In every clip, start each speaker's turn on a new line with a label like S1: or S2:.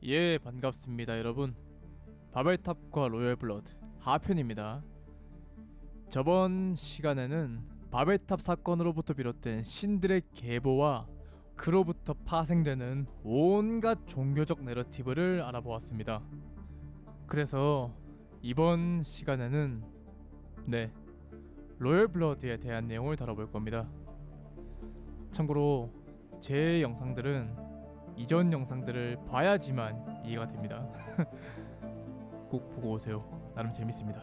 S1: 예, 반갑습니다 여러분. 바벨탑과 로열블러드 하편입니다. 저번 시간에는 바벨탑 사건으로부터 비롯된 신들의 계보와 그로부터 파생되는 온갖 종교적 내러티브를 알아보았습니다. 그래서 이번 시간에는 로열블러드에 대한 내용을 다뤄볼 겁니다. 참고로 제 영상들은 이전 영상들을 봐야지만 이해가 됩니다. 꼭 보고 오세요. 나름 재밌습니다.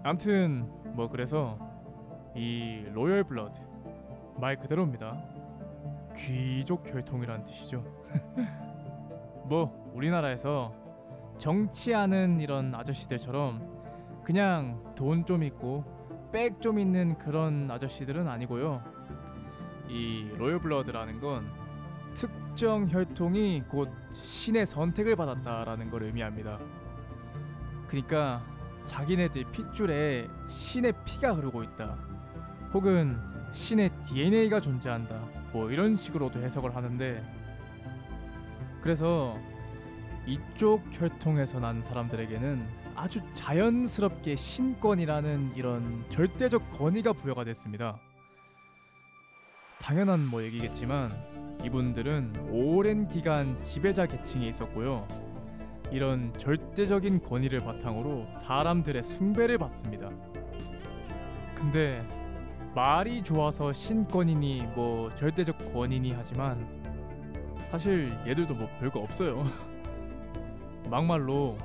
S1: 암튼 그래서 이 로열 블러드 말 그대로입니다. 귀족 혈통이란 뜻이죠. 우리나라에서 정치하는 이런 아저씨들처럼 그냥 돈 좀 있고 백 좀 있는 그런 아저씨들은 아니고요. 이 로열 블러드라는 건 특정 혈통이 곧 신의 선택을 받았다라는 걸 의미합니다. 그러니까 자기네들 핏줄에 신의 피가 흐르고 있다, 혹은 신의 DNA가 존재한다, 이런 식으로도 해석을 하는데, 그래서 이쪽 혈통에서 난 사람들에게는 아주 자연스럽게 신권이라는 이런 절대적 권위가 부여가 됐습니다. 당연한 얘기겠지만 이분들은 오랜 기간 지배자 계층에 있었고요. 이런 절대적인 권위를 바탕으로 사람들의 숭배를 받습니다. 근데 말이 좋아서 신권이니 절대적 권위니 하지만 사실 얘들도 별거 없어요. 막말로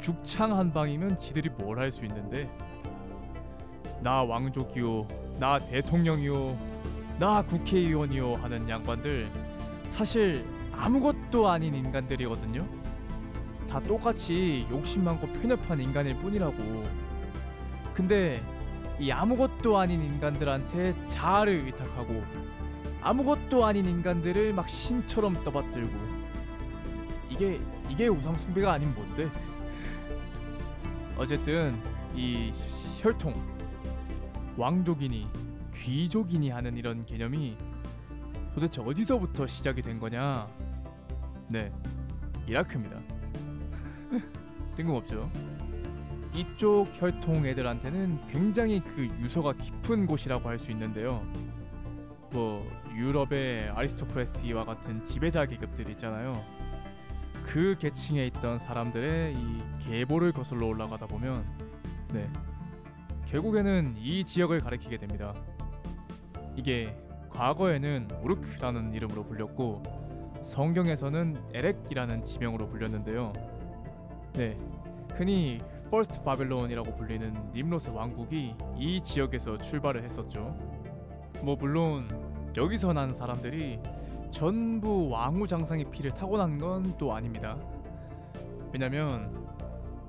S1: 죽창 한 방이면 지들이 뭘 할 수 있는데, 나 왕족이요, 나 대통령이요, 나 국회의원이요 하는 양반들 사실 아무것도 아닌 인간들이거든요. 다 똑같이 욕심 많고 편협한 인간일 뿐이라고. 근데 이 아무것도 아닌 인간들한테 자아를 의탁하고 아무것도 아닌 인간들을 막 신처럼 떠받들고, 이게 우상 숭배가 아닌 뭔데? 어쨌든 이 혈통, 왕족이니 귀족이니 하는 이런 개념이 도대체 어디서부터 시작이 된 거냐? 이라크입니다. 뜬금없죠? 이쪽 혈통 애들한테는 굉장히 그 유서가 깊은 곳이라고 할 수 있는데요. 유럽의 아리스토크래시와 같은 지배자 계급들 있잖아요. 그 계층에 있던 사람들의 이 계보를 거슬러 올라가다 보면 결국에는 이 지역을 가리키게 됩니다. 이게 과거에는 우르크라는 이름으로 불렸고 성경에서는 에렉이라는 지명으로 불렸는데요. 흔히 퍼스트 바벨론이라고 불리는 님롯의 왕국이 이 지역에서 출발을 했었죠. 물론 여기서 난 사람들이 전부 왕후장상의 피를 타고난 건 또 아닙니다. 왜냐면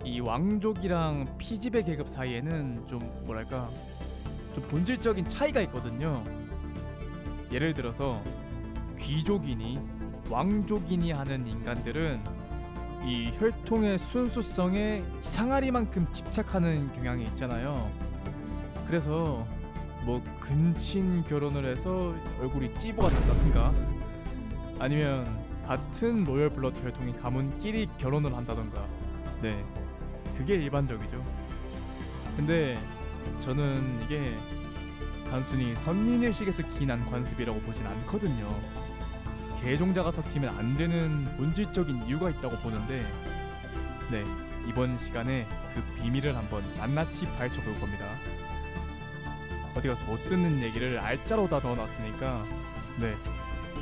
S1: 이 왕족이랑 피지배 계급 사이에는 좀 본질적인 차이가 있거든요. 예를 들어서 귀족이니 왕족이니 하는 인간들은 이 혈통의 순수성에 이상하리만큼 집착하는 경향이 있잖아요. 그래서 근친 결혼을 해서 얼굴이 찌부가 난다던가, 아니면 같은 로열 블러드 혈통의 가문끼리 결혼을 한다던가, 그게 일반적이죠. 근데 저는 이게 단순히 선민의식에서 기인한 관습이라고 보진 않거든요. 계종자가 섞이면 안 되는 본질적인 이유가 있다고 보는데, 이번 시간에 그 비밀을 한번 낱낱이 파헤쳐볼 겁니다. 어디 가서 못 듣는 얘기를 알짜로 다 넣어놨으니까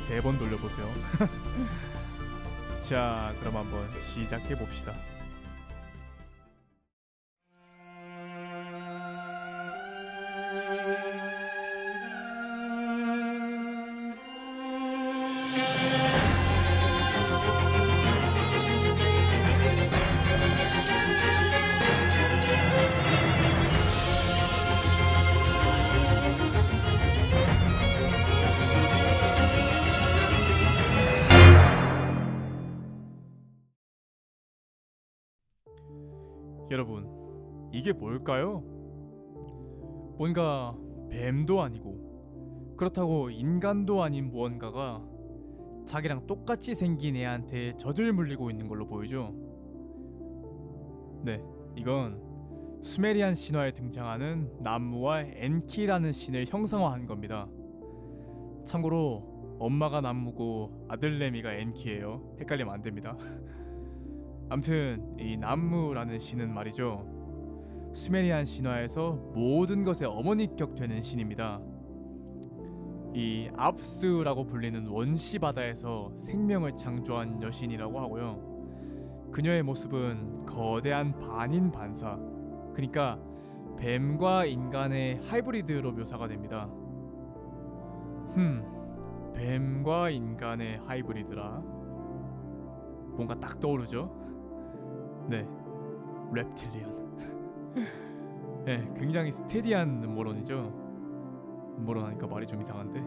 S1: 3번 돌려보세요. 자, 그럼 한번 시작해봅시다. 여러분, 이게 뭘까요? 뭔가 뱀도 아니고 그렇다고 인간도 아닌 무언가가 자기랑 똑같이 생긴 애한테 젖을 물리고 있는 걸로 보이죠. 네, 이건 수메리안 신화에 등장하는 남무와 엔키라는 신을 형상화한 겁니다. 참고로 엄마가 남무고 아들 레미가 엔키예요. 헷갈리면 안 됩니다. 암튼 이 남무라는 신은 말이죠, 수메리안 신화에서 모든 것의 어머니격 되는 신입니다. 이 압스라고 불리는 원시 바다에서 생명을 창조한 여신이라고 하고요. 그녀의 모습은 거대한 반인반사, 그러니까 뱀과 인간의 하이브리드로 묘사가 됩니다. 뱀과 인간의 하이브리드라, 뭔가 딱 떠오르죠? 네, reptilian. 네, 굉장히 스테디한 음모론이죠. 음모론하니까 말이 좀 이상한데.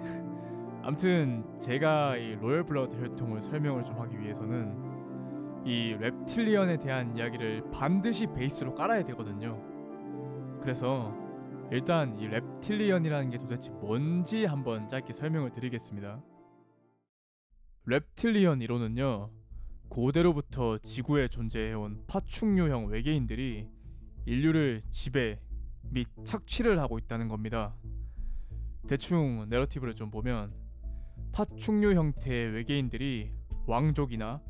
S1: 암튼 제가 이 로열 블러드 혈통을 설명을 좀 하기 위해서는 이 reptilian에 대한 이야기를 반드시 베이스로 깔아야 되거든요. 그래서 일단 이 reptilian이라는 게 도대체 뭔지 한번 짧게 설명을 드리겠습니다. reptilian 이론은요, 고대로부터 지구에 존재해온 파충류형 외계인들이 인류를 지배 및 착취를 하고 있다는 겁니다. 대충 내러티브를 좀 보면 파충류 형태의 외계인들이 왕족이나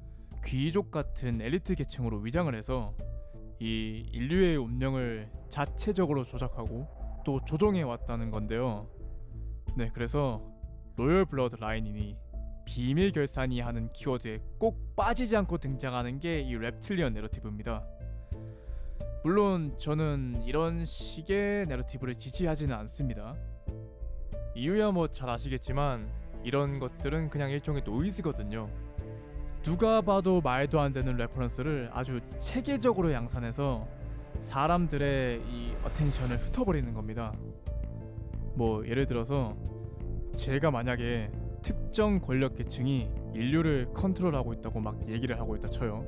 S1: 귀족 같은 엘리트 계층으로 위장을 해서 이 인류의 운명을 자체적으로 조작하고 또 조종해 왔다는 건데요. 네, 그래서 로열 블러드 라인이니 비밀 결산이 하는 키워드에 꼭 빠지지 않고 등장하는 게 이 reptilian 내러티브입니다. 물론 저는 이런 식의 내러티브를 지지하지는 않습니다. 이유야 뭐 잘 아시겠지만 이런 것들은 그냥 일종의 노이즈거든요. 누가 봐도 말도 안 되는 레퍼런스를 아주 체계적으로 양산해서 사람들의 이 어텐션을 흩어버리는 겁니다. 뭐 예를 들어서 제가 만약에 특정 권력 계층이 인류를 컨트롤하고 있다고 막 얘기를 하고 있다 쳐요.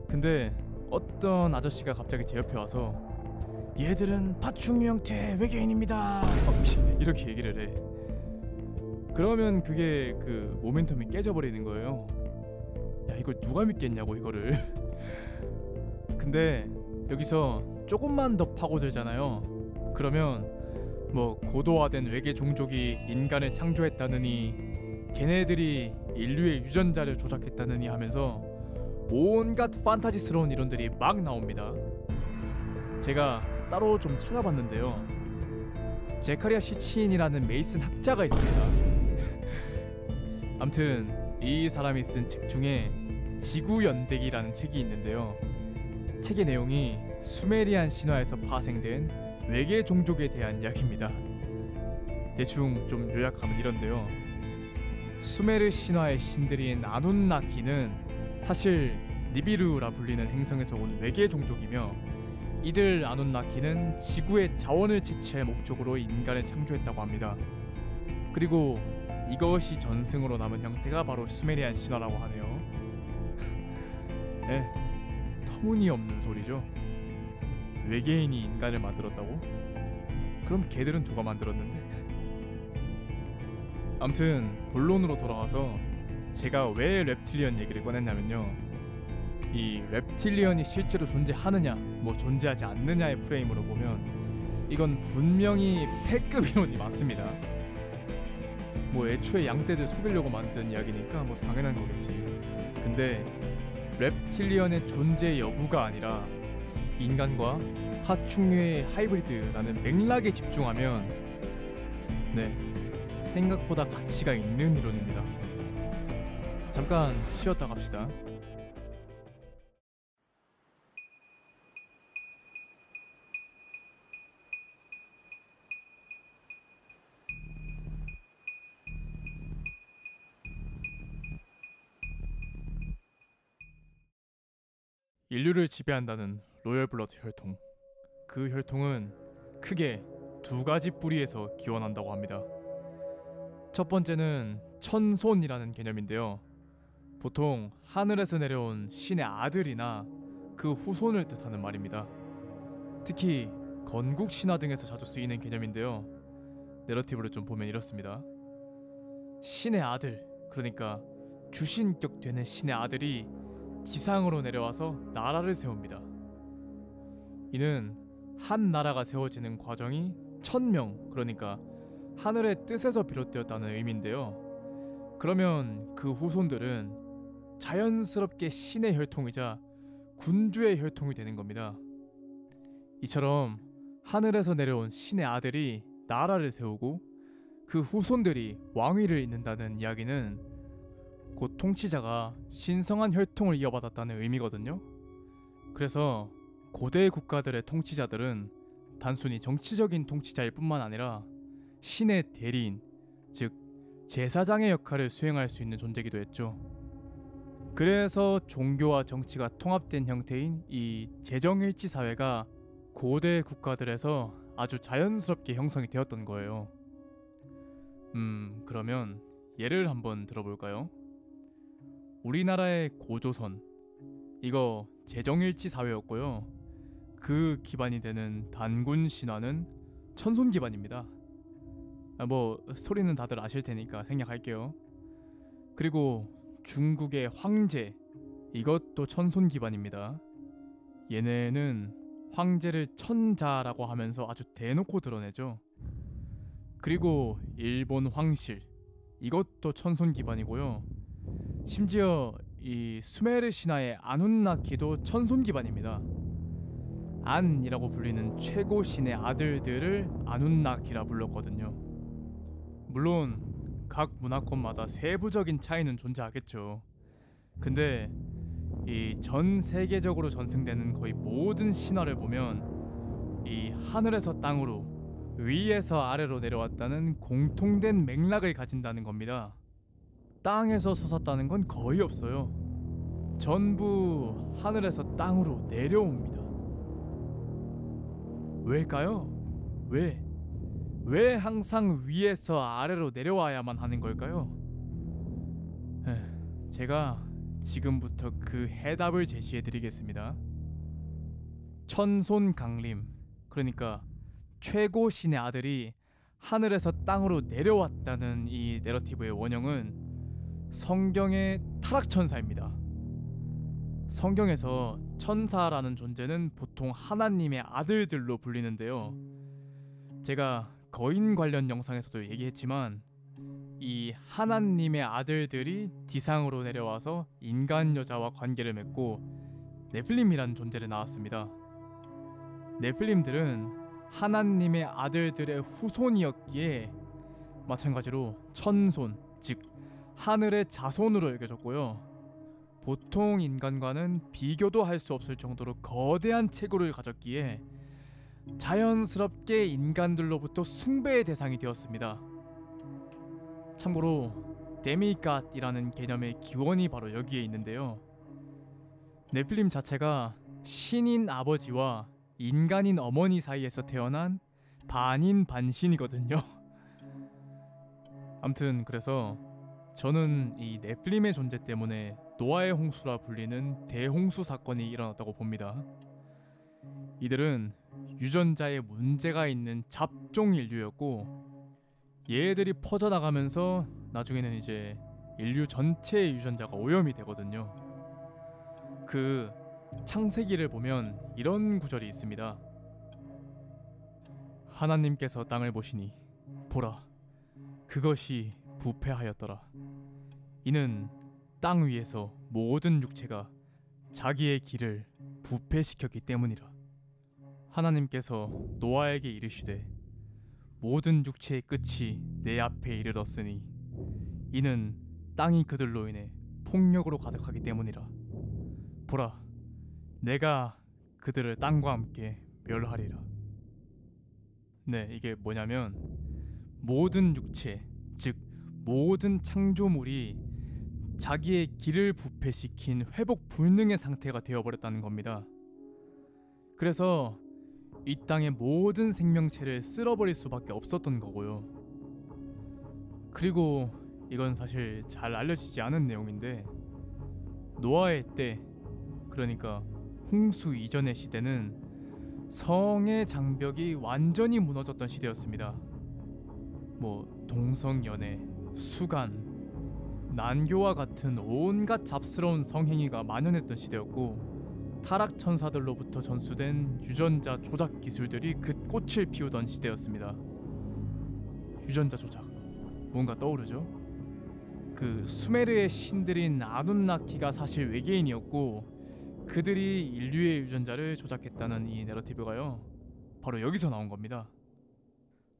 S1: 근데 어떤 아저씨가 갑자기 제 옆에 와서 얘들은 파충류 형태 외계인입니다 이렇게 얘기를 해. 그러면 그게 그 모멘텀이 깨져버리는 거예요. 야, 이걸 누가 믿겠냐고 이거를. 근데 여기서 조금만 더 파고들잖아요. 그러면 뭐 고도화된 외계 종족이 인간을 창조했다느니, 걔네들이 인류의 유전자를 조작했다느니 하면서 온갖 판타지스러운 이론들이 막 나옵니다. 제가 따로 좀 찾아봤는데요, 제카리아 시치인이라는 메이슨 학자가 있습니다. 암튼 이 사람이 쓴 책 중에 지구연대기라는 책이 있는데요, 책의 내용이 수메리안 신화에서 파생된 외계 종족에 대한 이야기입니다. 대충 좀 요약하면 이런데요, 수메르 신화의 신들인 아눈나키는 사실 니비루라 불리는 행성에서 온 외계 종족이며, 이들 아눈나키는 지구의 자원을 채취할 목적으로 인간을 창조했다고 합니다. 그리고 이것이 전승으로 남은 형태가 바로 수메리안 신화라고 하네요. 네, 터무니없는 소리죠. 외계인이 인간을 만들었다고? 그럼 걔들은 누가 만들었는데? 암튼 본론으로 돌아와서 제가 왜 reptilian 얘기를 꺼냈냐면요, 이 reptilian이 실제로 존재하느냐 뭐 존재하지 않느냐의 프레임으로 보면 이건 분명히 패급 이론이 맞습니다. 뭐 애초에 양떼들 속이려고 만든 이야기니까 뭐 당연한 거겠지. 근데 reptilian의 존재 여부가 아니라 인간과 파충류의 하이브리드라는 맥락에 집중하면 네, 생각보다 가치가 있는 이론입니다. 잠깐 쉬었다 갑시다. 인류를 지배한다는 로열 블러드 혈통. 그 혈통은 크게 두 가지 뿌리에서 기원한다고 합니다. 첫 번째는 천손이라는 개념인데요, 보통 하늘에서 내려온 신의 아들이나 그 후손을 뜻하는 말입니다. 특히 건국 신화 등에서 자주 쓰이는 개념인데요, 내러티브를 좀 보면 이렇습니다. 신의 아들, 그러니까 주신격 되는 신의 아들이 지상으로 내려와서 나라를 세웁니다. 이는 한 나라가 세워지는 과정이 천명, 그러니까 하늘의 뜻에서 비롯되었다는 의미인데요. 그러면 그 후손들은 자연스럽게 신의 혈통이자 군주의 혈통이 되는 겁니다. 이처럼 하늘에서 내려온 신의 아들이 나라를 세우고 그 후손들이 왕위를 잇는다는 이야기는 곧 통치자가 신성한 혈통을 이어받았다는 의미거든요. 그래서 고대 국가들의 통치자들은 단순히 정치적인 통치자일 뿐만 아니라 신의 대리인, 즉 제사장의 역할을 수행할 수 있는 존재이기도 했죠. 그래서 종교와 정치가 통합된 형태인 이 제정일치 사회가 고대 국가들에서 아주 자연스럽게 형성이 되었던 거예요. 그러면 예를 한번 들어볼까요? 우리나라의 고조선, 이거 제정일치 사회였고요. 그 기반이 되는 단군 신화는 천손 기반입니다. 뭐 소리는 다들 아실 테니까 생략할게요. 그리고 중국의 황제, 이것도 천손 기반입니다. 얘네는 황제를 천자라고 하면서 아주 대놓고 드러내죠. 그리고 일본 황실, 이것도 천손 기반이고요. 심지어 이 수메르 신화의 아눈나키도 천손 기반입니다. 안이라고 불리는 최고 신의 아들들을 아눈나키라 불렀거든요. 물론 각 문화권마다 세부적인 차이는 존재하겠죠. 근데 이 전 세계적으로 전승되는 거의 모든 신화를 보면 이 하늘에서 땅으로, 위에서 아래로 내려왔다는 공통된 맥락을 가진다는 겁니다. 땅에서 솟았다는 건 거의 없어요. 전부 하늘에서 땅으로 내려옵니다. 왜일까요? 왜 항상 위에서 아래로 내려와야만 하는 걸까요? 제가 지금부터 그 해답을 제시해 드리겠습니다. 천손 강림, 그러니까 최고 신의 아들이 하늘에서 땅으로 내려왔다는 이 내러티브의 원형은 성경의 타락천사입니다. 성경에서 천사라는 존재는 보통 하나님의 아들들로 불리는데요. 제가 거인 관련 영상에서도 얘기했지만 이 하나님의 아들들이 지상으로 내려와서 인간 여자와 관계를 맺고 네플림이라는 존재를 낳았습니다. 네플림들은 하나님의 아들들의 후손이었기에 마찬가지로 천손, 즉 하늘의 자손으로 여겨졌고요. 보통 인간과는 비교도 할 수 없을 정도로 거대한 체구를 가졌기에 자연스럽게 인간들로부터 숭배의 대상이 되었습니다. 참고로 데미갓이라는 개념의 기원이 바로 여기에 있는데요. 네플림 자체가 신인 아버지와 인간인 어머니 사이에서 태어난 반인 반신이거든요. 암튼 그래서 저는 이 네플림의 존재 때문에 노아의 홍수라 불리는 대홍수 사건이 일어났다고 봅니다. 이들은 유전자에 문제가 있는 잡종 인류였고 얘들이 퍼져나가면서 나중에는 이제 인류 전체의 유전자가 오염이 되거든요. 그 창세기를 보면 이런 구절이 있습니다. 하나님께서 땅을 보시니 보라, 그것이 부패하였더라. 이는 땅 위에서 모든 육체가 자기의 길을 부패시켰기 때문이라. 하나님께서 노아에게 이르시되 모든 육체의 끝이 내 앞에 이르렀으니 이는 땅이 그들로 인해 폭력으로 가득하기 때문이라. 보라, 내가 그들을 땅과 함께 멸하리라. 네, 이게 뭐냐면 모든 육체, 즉 모든 창조물이 자기의 길을 부패시킨 회복 불능의 상태가 되어버렸다는 겁니다. 그래서 이 땅의 모든 생명체를 쓸어버릴 수밖에 없었던 거고요. 그리고 이건 사실 잘 알려지지 않은 내용인데 노아의 때, 그러니까 홍수 이전의 시대는 성의 장벽이 완전히 무너졌던 시대였습니다. 뭐 동성연애, 수간, 난교와 같은 온갖 잡스러운 성행위가 만연했던 시대였고 타락천사들로부터 전수된 유전자 조작 기술들이 그 꽃을 피우던 시대였습니다. 유전자 조작, 뭔가 떠오르죠? 그 수메르의 신들인 아눈나키가 사실 외계인이었고 그들이 인류의 유전자를 조작했다는 이 내러티브가요, 바로 여기서 나온 겁니다.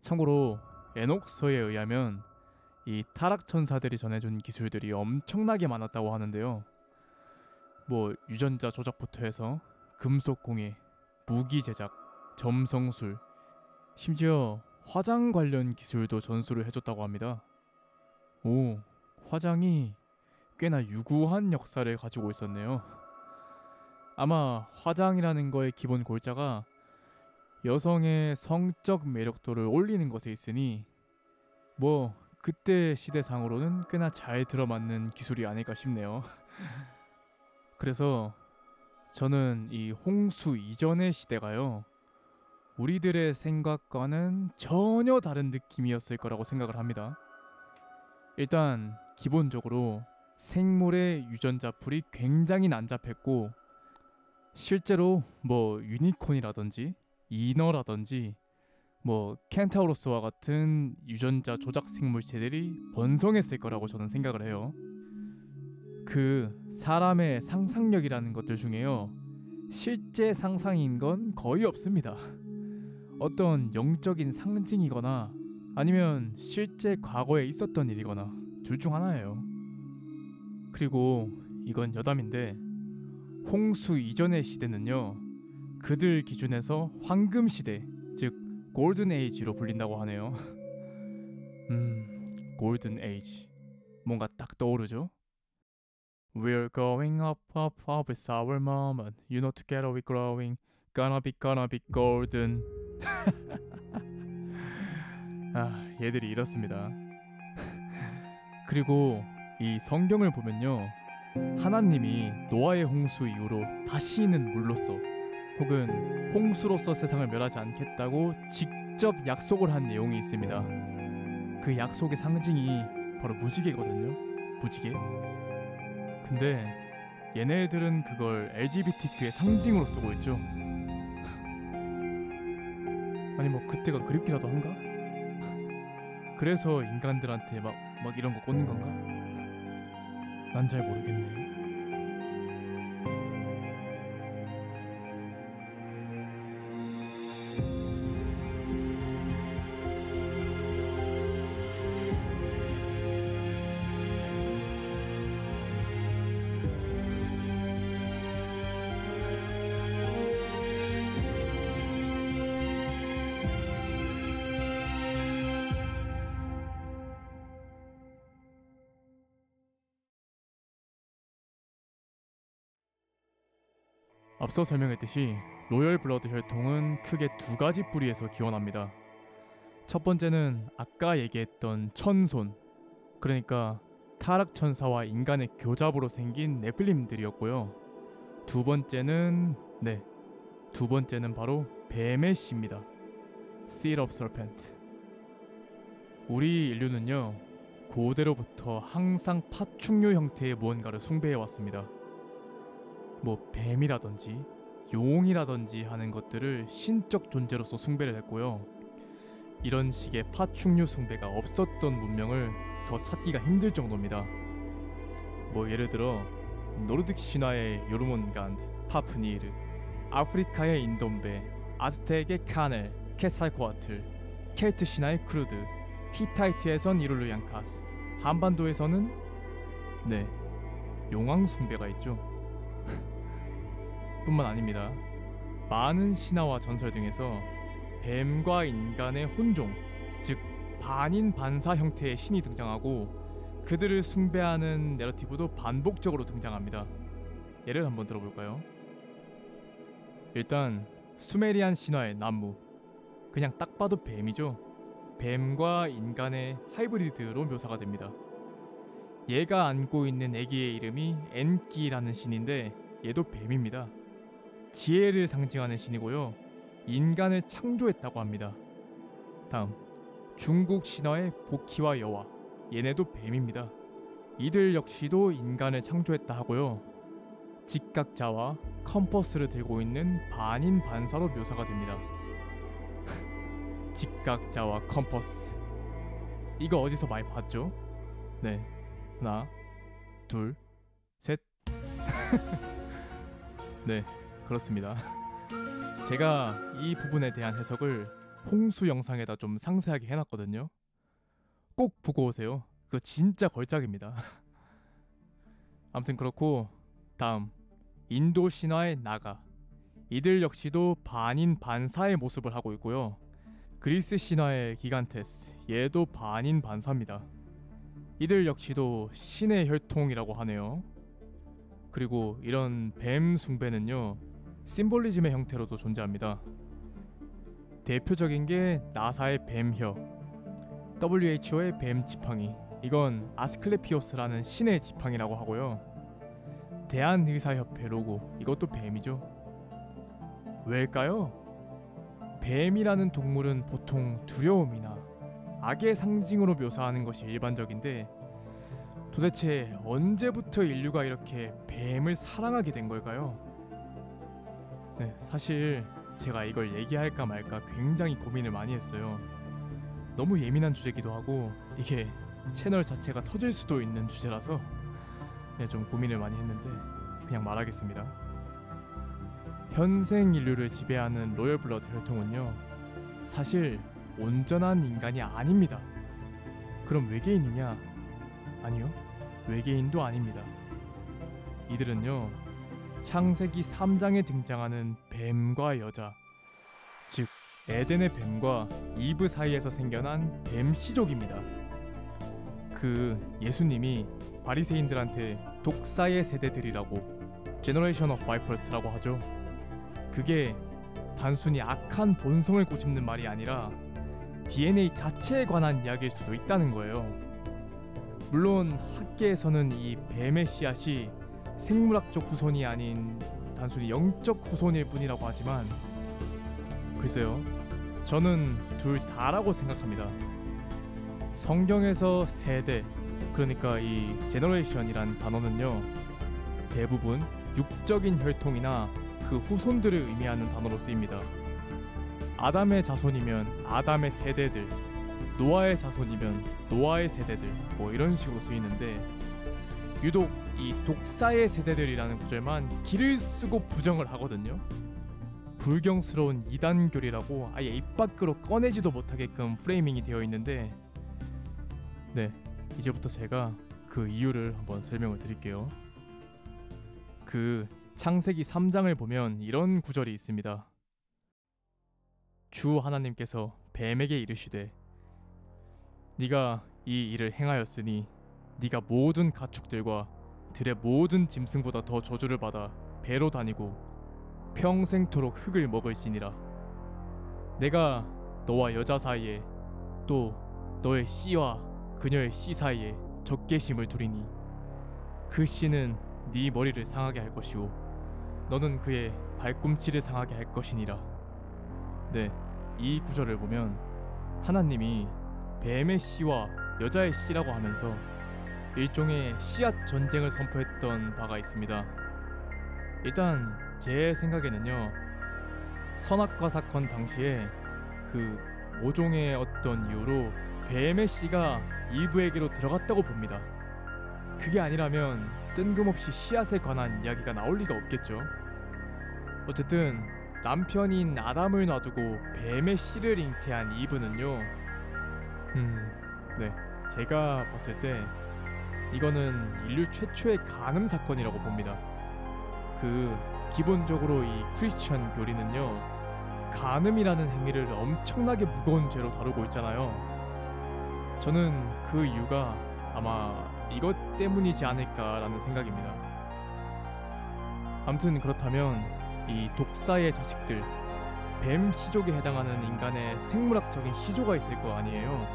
S1: 참고로 에녹서에 의하면 이 타락천사들이 전해준 기술들이 엄청나게 많았다고 하는데요. 뭐 유전자 조작부터 해서 금속 공예, 무기 제작, 점성술, 심지어 화장 관련 기술도 전수를 해줬다고 합니다. 오, 화장이 꽤나 유구한 역사를 가지고 있었네요. 아마 화장이라는 거의 기본 골자가 여성의 성적 매력도를 올리는 것에 있으니 뭐 그때 시대상으로는 꽤나 잘 들어맞는 기술이 아닐까 싶네요. 그래서 저는 이 홍수 이전의 시대가요, 우리들의 생각과는 전혀 다른 느낌이었을 거라고 생각을 합니다. 일단 기본적으로 생물의 유전자 풀이 굉장히 난잡했고 실제로 뭐 유니콘이라든지 이너라든지 뭐 켄타우로스와 같은 유전자 조작 생물체들이 번성했을 거라고 저는 생각을 해요. 그 사람의 상상력이라는 것들 중에요, 실제 상상인 건 거의 없습니다. 어떤 영적인 상징이거나 아니면 실제 과거에 있었던 일이거나 둘 중 하나예요. 그리고 이건 여담인데 홍수 이전의 시대는요, 그들 기준에서 황금 시대, 즉 골든 에이지로 불린다고 하네요. 골든 에이지, 뭔가 딱 떠오르죠? We're going up, up, up, it's our moment. You know together we're growing. Gonna be golden. 아, 얘들이 이렇습니다. 그리고 이 성경을 보면요, 하나님이 노아의 홍수 이후로 다시는 물로써 혹은 홍수로서 세상을 멸하지 않겠다고 직접 약속을 한 내용이 있습니다. 그 약속의 상징이 바로 무지개거든요. 무지개. 근데 얘네들은 그걸 LGBTQ의 상징으로 쓰고 있죠. 아니 뭐 그때가 그립기라도 한가? 그래서 인간들한테 막 이런 거 꽂는 건가? 난 잘 모르겠네. 앞서 설명했듯이 로열 블러드 혈통은 크게 두 가지 뿌리에서 기원합니다. 첫 번째는 아까 얘기했던 천손, 그러니까 타락천사와 인간의 교잡으로 생긴 네필림들이었고요. 두 번째는 바로 뱀의 씨입니다. Seed of Serpent. 우리 인류는요, 고대로부터 항상 파충류 형태의 무언가를 숭배해왔습니다. 뭐 뱀이라든지 용이라든지 하는 것들을 신적 존재로서 숭배를 했고요. 이런 식의 파충류 숭배가 없었던 문명을 더 찾기가 힘들 정도입니다. 뭐 예를 들어 노르딕 신화의 요르몬간드, 파프니르, 아프리카의 인돔베, 아즈텍의 카넬, 케살코아틀, 켈트 신화의 크루드, 히타이트에선 이룰루양카스, 한반도에서는 용왕 숭배가 있죠. 뿐만 아닙니다. 많은 신화와 전설 등에서 뱀과 인간의 혼종, 즉 반인 반사 형태의 신이 등장하고 그들을 숭배하는 내러티브도 반복적으로 등장합니다. 예를 한번 들어볼까요? 일단 수메리안 신화의 남무, 그냥 딱 봐도 뱀이죠. 뱀과 인간의 하이브리드로 묘사가 됩니다. 얘가 안고 있는 애기의 이름이 엔키라는 신인데 얘도 뱀입니다. 지혜를 상징하는 신이고요, 인간을 창조했다고 합니다. 다음 중국 신화의 복희와 여화, 얘네도 뱀입니다. 이들 역시도 인간을 창조했다 하고요. 직각자와 컴퍼스를 들고 있는 반인반사로 묘사가 됩니다. 직각자와 컴퍼스, 이거 어디서 많이 봤죠? 네, 하나, 둘, 셋. 네, 그렇습니다. 제가 이 부분에 대한 해석을 홍수 영상에다 좀 상세하게 해놨거든요. 꼭 보고 오세요. 그거 진짜 걸작입니다. 아무튼 그렇고, 다음 인도 신화의 나가, 이들 역시도 반인 반사의 모습을 하고 있고요. 그리스 신화의 기간테스, 얘도 반인 반사입니다. 이들 역시도 신의 혈통이라고 하네요. 그리고 이런 뱀 숭배는요, 심볼리즘의 형태로도 존재합니다. 대표적인 게 나사의 뱀혀, WHO의 뱀 지팡이, 이건 아스클레피오스라는 신의 지팡이라고 하고요. 대한의사협회 로고, 이것도 뱀이죠. 왜일까요? 뱀이라는 동물은 보통 두려움이나 악의 상징으로 묘사하는 것이 일반적인데, 도대체 언제부터 인류가 이렇게 뱀을 사랑하게 된 걸까요? 네, 사실 제가 이걸 얘기할까 말까 굉장히 고민을 많이 했어요. 너무 예민한 주제기도 하고 이게 채널 자체가 터질 수도 있는 주제라서 좀 고민을 많이 했는데 그냥 말하겠습니다. 현생 인류를 지배하는 로열 블러드 혈통은요, 사실 온전한 인간이 아닙니다. 그럼 외계인이냐? 아니요, 외계인도 아닙니다. 이들은요, 창세기 3장에 등장하는 뱀과 여자, 즉 에덴의 뱀과 이브 사이에서 생겨난 뱀 시족입니다. 그 예수님이 바리새인들한테 독사의 세대들이라고, 제너레이션 오브 바이퍼스라고 하죠. 그게 단순히 악한 본성을 꼬집는 말이 아니라 DNA 자체에 관한 이야기일 수도 있다는 거예요. 물론 학계에서는 이 뱀의 씨앗이 생물학적 후손이 아닌 단순히 영적 후손일 뿐이라고 하지만, 글쎄요, 저는 둘 다라고 생각합니다. 성경에서 세대, 그러니까 이 제너레이션이란 단어는요, 대부분 육적인 혈통이나 그 후손들을 의미하는 단어로 쓰입니다. 아담의 자손이면 아담의 세대들, 노아의 자손이면 노아의 세대들, 뭐 이런 식으로 쓰이는데, 유독 이 독사의 세대들이라는 구절만 길을 쓰고 부정을 하거든요. 불경스러운 이단교리라고 아예 입 밖으로 꺼내지도 못하게끔 프레이밍이 되어 있는데, 네, 이제부터 제가 그 이유를 한번 설명을 드릴게요. 그 창세기 3장을 보면 이런 구절이 있습니다. 주 하나님께서 뱀에게 이르시되, 네가 이 일을 행하였으니 네가 모든 가축들과 들의 모든 짐승보다 더 저주를 받아 배로 다니고 평생토록 흙을 먹을지니라. 내가 너와 여자 사이에 또 너의 씨와 그녀의 씨 사이에 적개심을 두리니 그 씨는 네 머리를 상하게 할 것이요 너는 그의 발꿈치를 상하게 할 것이니라. 네, 이 구절을 보면 하나님이 뱀의 씨와 여자의 씨라고 하면서 일종의 씨앗 전쟁을 선포했던 바가 있습니다. 일단 제 생각에는요, 선악과 사건 당시에 그 모종의 어떤 이유로 뱀의 씨가 이브에게로 들어갔다고 봅니다. 그게 아니라면 뜬금없이 씨앗에 관한 이야기가 나올 리가 없겠죠. 어쨌든 남편인 아담을 놔두고 뱀의 씨를 잉태한 이브는요, 네, 제가 봤을 때 이거는 인류 최초의 간음 사건이라고 봅니다. 기본적으로 이 크리스천 교리는요, 간음이라는 행위를 엄청나게 무거운 죄로 다루고 있잖아요. 저는 그 이유가 아마 이것 때문이지 않을까라는 생각입니다. 아무튼 그렇다면 이 독사의 자식들, 뱀 시족에 해당하는 인간의 생물학적인 시조가 있을 거 아니에요.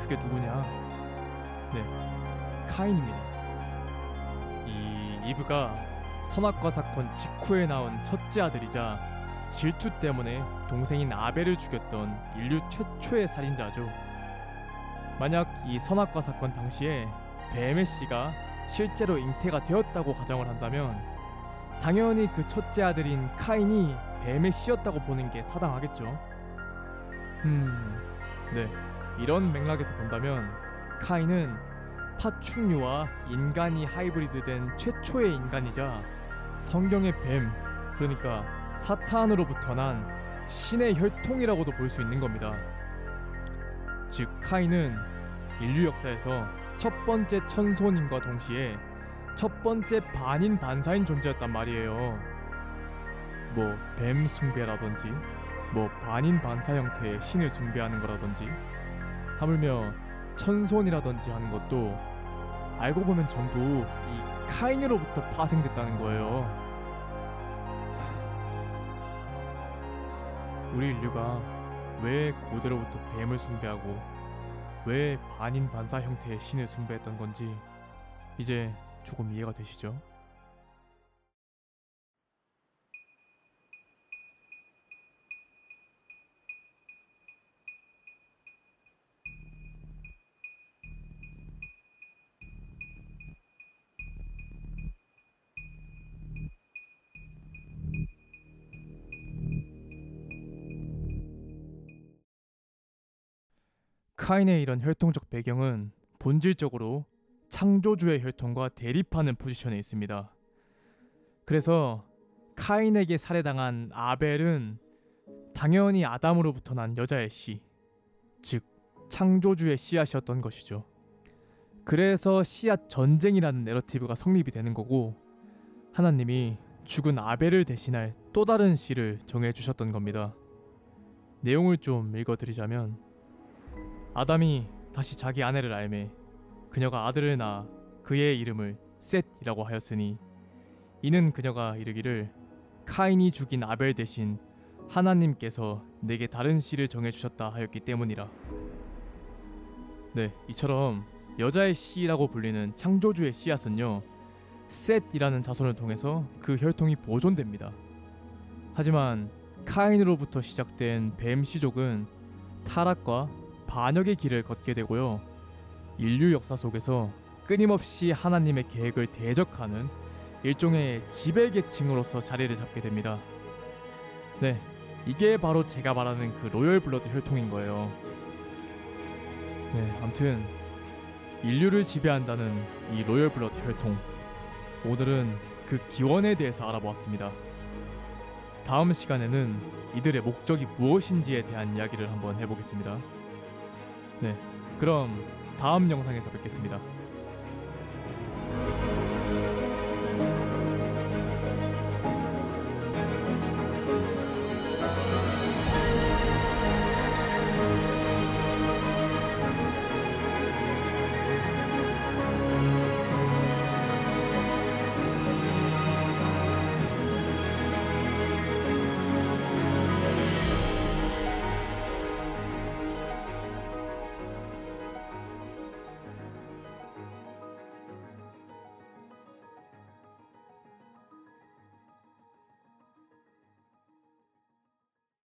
S1: 그게 누구냐? 네, 카인입니다. 이 이브가 선악과 사건 직후에 나온 첫째 아들이자 질투 때문에 동생인 아벨을 죽였던 인류 최초의 살인자죠. 만약 이 선악과 사건 당시에 뱀의 씨가 실제로 잉태가 되었다고 가정을 한다면 당연히 그 첫째 아들인 카인이 뱀의 씨였다고 보는 게 타당하겠죠. 네, 이런 맥락에서 본다면 카인은 파충류와 인간이 하이브리드된 최초의 인간이자 성경의 뱀, 그러니까 사탄으로부터 난 신의 혈통이라고도 볼 수 있는 겁니다. 즉 카인은 인류 역사에서 첫 번째 천손임과 동시에 첫 번째 반인 반사인 존재였단 말이에요. 뭐 뱀 숭배라든지 뭐 반인 반사 형태의 신을 숭배하는 거라든지 하물며 천손이라든지 하는 것도 알고 보면 전부 이 카인으로부터 파생됐다는 거예요. 우리 인류가 왜 고대로부터 뱀을 숭배하고 왜 반인 반사 형태의 신을 숭배했던 건지 이제 조금 이해가 되시죠? 카인의 이런 혈통적 배경은 본질적으로 창조주의 혈통과 대립하는 포지션에 있습니다. 그래서 카인에게 살해당한 아벨은 당연히 아담으로부터 난 여자의 씨, 즉 창조주의 씨앗이었던 것이죠. 그래서 씨앗 전쟁이라는 내러티브가 성립이 되는 거고 하나님이 죽은 아벨을 대신할 또 다른 씨를 정해주셨던 겁니다. 내용을 좀 읽어드리자면 아담이 다시 자기 아내를 알매 그녀가 아들을 낳아 그의 이름을 셋이라고 하였으니 이는 그녀가 이르기를 카인이 죽인 아벨 대신 하나님께서 내게 다른 씨를 정해주셨다 하였기 때문이라. 네, 이처럼 여자의 씨라고 불리는 창조주의 씨앗은요 셋이라는 자손을 통해서 그 혈통이 보존됩니다. 하지만 카인으로부터 시작된 뱀 씨족은 타락과 반역의 길을 걷게 되고요 인류 역사 속에서 끊임없이 하나님의 계획을 대적하는 일종의 지배계층으로서 자리를 잡게 됩니다. 네, 이게 바로 제가 말하는 그 로열 블러드 혈통인 거예요. 네, 아무튼 인류를 지배한다는 이 로열 블러드 혈통, 오늘은 그 기원에 대해서 알아보았습니다. 다음 시간에는 이들의 목적이 무엇인지에 대한 이야기를 한번 해보겠습니다. 네, 그럼 다음 영상에서 뵙겠습니다.